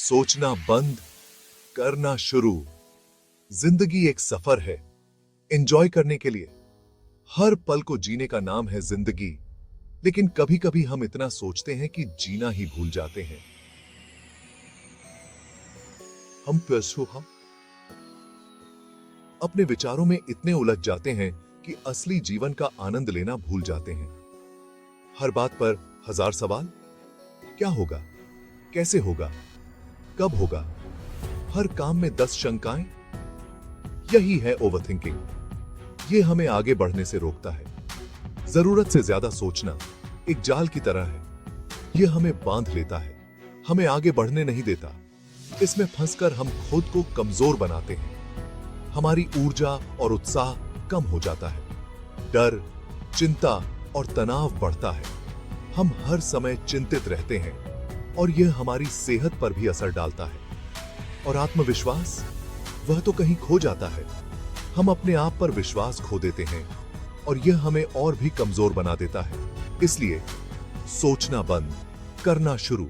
सोचना बंद, करना शुरू। जिंदगी एक सफर है, एंजॉय करने के लिए। हर पल को जीने का नाम है जिंदगी। लेकिन कभी कभी हम इतना सोचते हैं कि जीना ही भूल जाते हैं। हम अपने विचारों में इतने उलझ जाते हैं कि असली जीवन का आनंद लेना भूल जाते हैं। हर बात पर हजार सवाल। क्या होगा, कैसे होगा, कब होगा? हर काम में 10 शंकाएं। यही है ओवरथिंकिंग। ये हमें आगे बढ़ने से रोकता है। जरूरत से ज्यादा सोचना एक जाल की तरह है। यह हमें बांध लेता है, हमें आगे बढ़ने नहीं देता। इसमें फंसकर हम खुद को कमजोर बनाते हैं। हमारी ऊर्जा और उत्साह कम हो जाता है। डर, चिंता और तनाव बढ़ता है। हम हर समय चिंतित रहते हैं और यह हमारी सेहत पर भी असर डालता है। और आत्मविश्वास, वह तो कहीं खो जाता है। हम अपने आप पर विश्वास खो देते हैं और यह हमें और भी कमजोर बना देता है। इसलिए सोचना बंद, करना शुरू।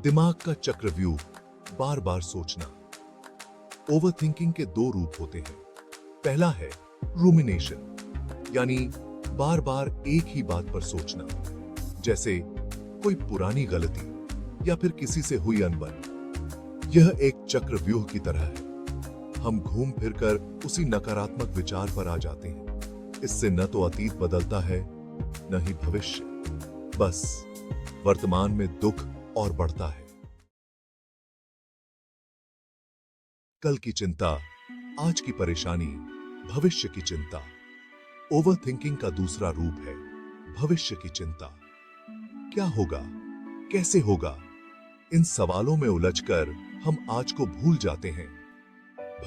दिमाग का चक्रव्यूह, बार बार सोचना। ओवरथिंकिंग के 2 रूप होते हैं। पहला है रूमिनेशन, यानी बार बार एक ही बात पर सोचना, जैसे कोई पुरानी गलती या फिर किसी से हुई अनबन। यह एक चक्रव्यूह की तरह है। हम घूम फिरकर उसी नकारात्मक विचार पर आ जाते हैं। इससे न तो अतीत बदलता है, न ही भविष्य। बस वर्तमान में दुख और बढ़ता है। कल की चिंता, आज की परेशानी, भविष्य की चिंता। ओवरथिंकिंग का दूसरा रूप है भविष्य की चिंता। क्या होगा, कैसे होगा? इन सवालों में उलझकर हम आज को भूल जाते हैं।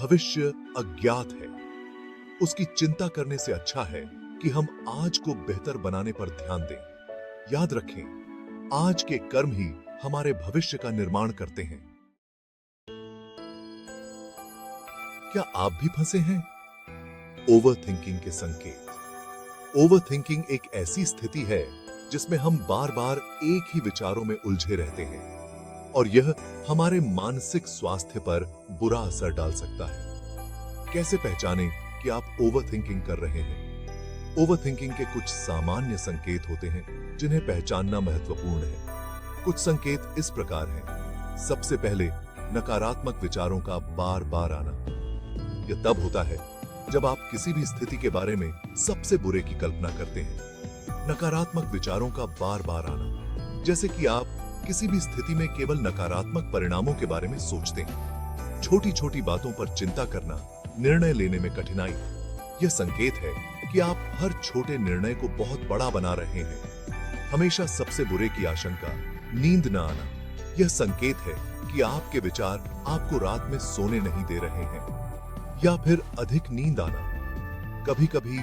भविष्य अज्ञात है। उसकी चिंता करने से अच्छा है कि हम आज को बेहतर बनाने पर ध्यान दें। याद रखें, आज के कर्म ही हमारे भविष्य का निर्माण करते हैं। क्या आप भी फंसे हैं? ओवरथिंकिंग के संकेत। ओवरथिंकिंग एक ऐसी स्थिति है जिसमें हम बार बार एक ही विचारों में उलझे रहते हैं और यह हमारे मानसिक स्वास्थ्य पर बुरा असर डाल सकता है। कैसे पहचानें कि आप ओवरथिंकिंग कर रहे हैं? ओवरथिंकिंग के कुछ सामान्य संकेत होते हैं जिन्हें पहचानना महत्वपूर्ण है। कुछ संकेत इस प्रकार हैं। सबसे पहले, नकारात्मक विचारों का बार बार आना। यह तब होता है जब आप किसी भी स्थिति के बारे में सबसे बुरे की कल्पना करते हैं। नकारात्मक विचारों का बार बार आना, जैसे कि आप किसी भी स्थिति में केवल नकारात्मक परिणामों के बारे में सोचते हैं। छोटी छोटी बातों पर चिंता करना, निर्णय लेने में कठिनाई। यह संकेत है कि आप हर छोटे निर्णय को बहुत बड़ा बना रहे हैं। हमेशा सबसे बुरे की आशंका, नींद न आना। यह संकेत है कि आपके विचार आपको रात में सोने नहीं दे रहे हैं। या फिर अधिक नींद आना। कभी कभी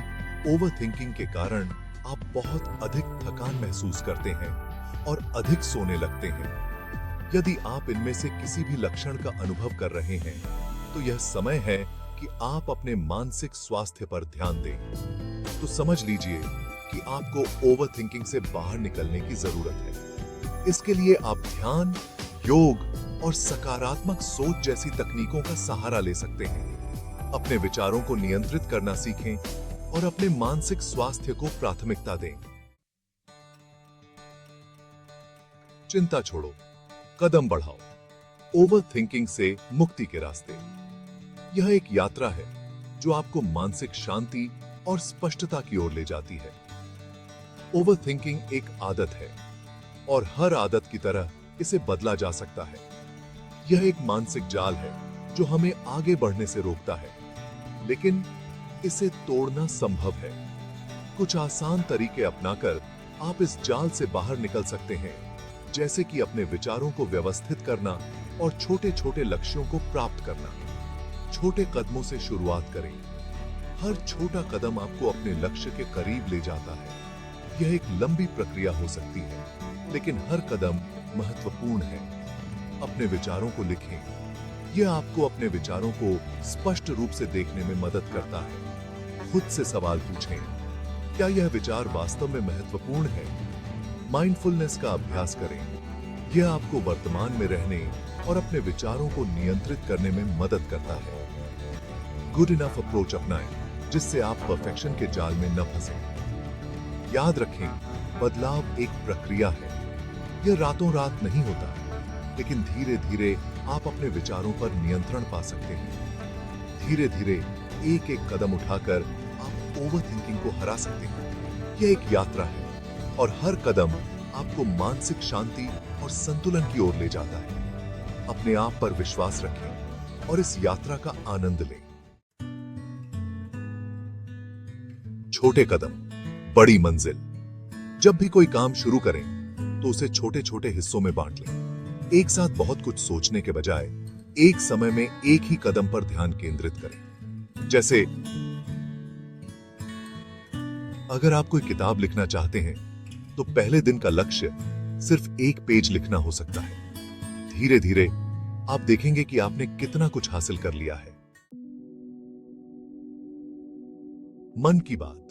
ओवरथिंकिंग के कारण आप बहुत अधिक थकान महसूस करते हैं और अधिक सोने लगते हैं। यदि आप इनमें से किसी भी लक्षण का अनुभव कर रहे हैं, तो यह समय है कि आप अपने मानसिक स्वास्थ्य पर ध्यान दें। तो समझ लीजिए कि आपको ओवरथिंकिंग से बाहर निकलने की जरूरत है। इसके लिए आप ध्यान, योग और सकारात्मक सोच जैसी तकनीकों का सहारा ले सकते हैं। अपने विचारों को नियंत्रित करना सीखें और अपने मानसिक स्वास्थ्य को प्राथमिकता दें। चिंता छोड़ो, कदम बढ़ाओ। ओवरथिंकिंग से मुक्ति के रास्ते। यह एक यात्रा है जो आपको मानसिक शांति और स्पष्टता की ओर ले जाती है। ओवरथिंकिंग एक आदत है और हर आदत की तरह इसे बदला जा सकता है। यह एक मानसिक जाल है जो हमें आगे बढ़ने से रोकता है, लेकिन इसे तोड़ना संभव है। कुछ आसान तरीके अपनाकर आप इस जाल से बाहर निकल सकते हैं, जैसे कि अपने विचारों को व्यवस्थित करना और छोटे छोटे लक्ष्यों को प्राप्त करना। छोटे कदमों से शुरुआत करें। हर छोटा कदम आपको अपने लक्ष्य के करीब ले जाता है। यह एक लंबी प्रक्रिया हो सकती है, लेकिन हर कदम महत्वपूर्ण है। अपने विचारों को लिखें। यह आपको अपने विचारों को स्पष्ट रूप से देखने में मदद करता है। खुद से सवाल पूछें, क्या यह विचार वास्तव में महत्वपूर्ण है? माइंडफुलनेस का अभ्यास करें। यह आपको वर्तमान में रहने और अपने विचारों को नियंत्रित करने में मदद करता है। गुड इनफ अप्रोच अपनाएं, जिससे आप परफेक्शन के जाल में न फंसें। याद रखें, बदलाव एक प्रक्रिया है। यह रातों रात नहीं होता, लेकिन धीरे धीरे आप अपने विचारों पर नियंत्रण पा सकते हैं। धीरे धीरे एक एक कदम उठाकर आप ओवरथिंकिंग को हरा सकते हैं। यह एक यात्रा है और हर कदम आपको मानसिक शांति और संतुलन की ओर ले जाता है। अपने आप पर विश्वास रखें और इस यात्रा का आनंद लें। छोटे कदम, बड़ी मंजिल। जब भी कोई काम शुरू करें तो उसे छोटे छोटे हिस्सों में बांट लें। एक साथ बहुत कुछ सोचने के बजाय एक समय में एक ही कदम पर ध्यान केंद्रित करें। जैसे अगर आप कोई किताब लिखना चाहते हैं तो पहले दिन का लक्ष्य सिर्फ एक पेज लिखना हो सकता है। धीरे धीरे आप देखेंगे कि आपने कितना कुछ हासिल कर लिया है। मन की बात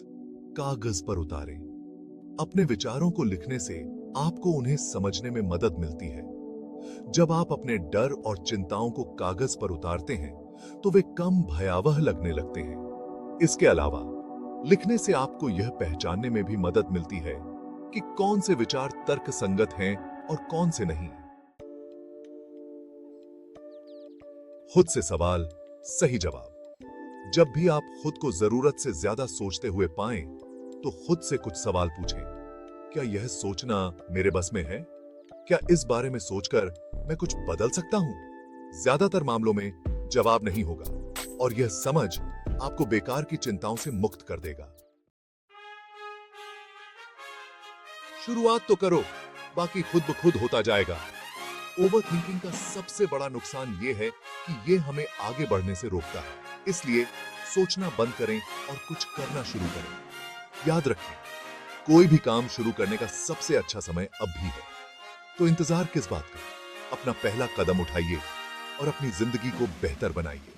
कागज पर उतारें। अपने विचारों को लिखने से आपको उन्हें समझने में मदद मिलती है। जब आप अपने डर और चिंताओं को कागज पर उतारते हैं तो वे कम भयावह लगने लगते हैं। इसके अलावा लिखने से आपको यह पहचानने में भी मदद मिलती है कि कौन से विचार तर्कसंगत हैं और कौन से नहीं। खुद से सवाल, सही जवाब। जब भी आप खुद को जरूरत से ज्यादा सोचते हुए पाएं, तो खुद से कुछ सवाल पूछें। क्या यह सोचना मेरे बस में है? क्या इस बारे में सोचकर मैं कुछ बदल सकता हूं? ज्यादातर मामलों में जवाब नहीं होगा और यह समझ आपको बेकार की चिंताओं से मुक्त कर देगा। शुरुआत तो करो, बाकी खुद ब खुद होता जाएगा। ओवरथिंकिंग का सबसे बड़ा नुकसान यह है कि यह हमें आगे बढ़ने से रोकता है। इसलिए सोचना बंद करें और कुछ करना शुरू करें। याद रखें, कोई भी काम शुरू करने का सबसे अच्छा समय अब भी है। तो इंतजार किस बात का? अपना पहला कदम उठाइए और अपनी जिंदगी को बेहतर बनाइए।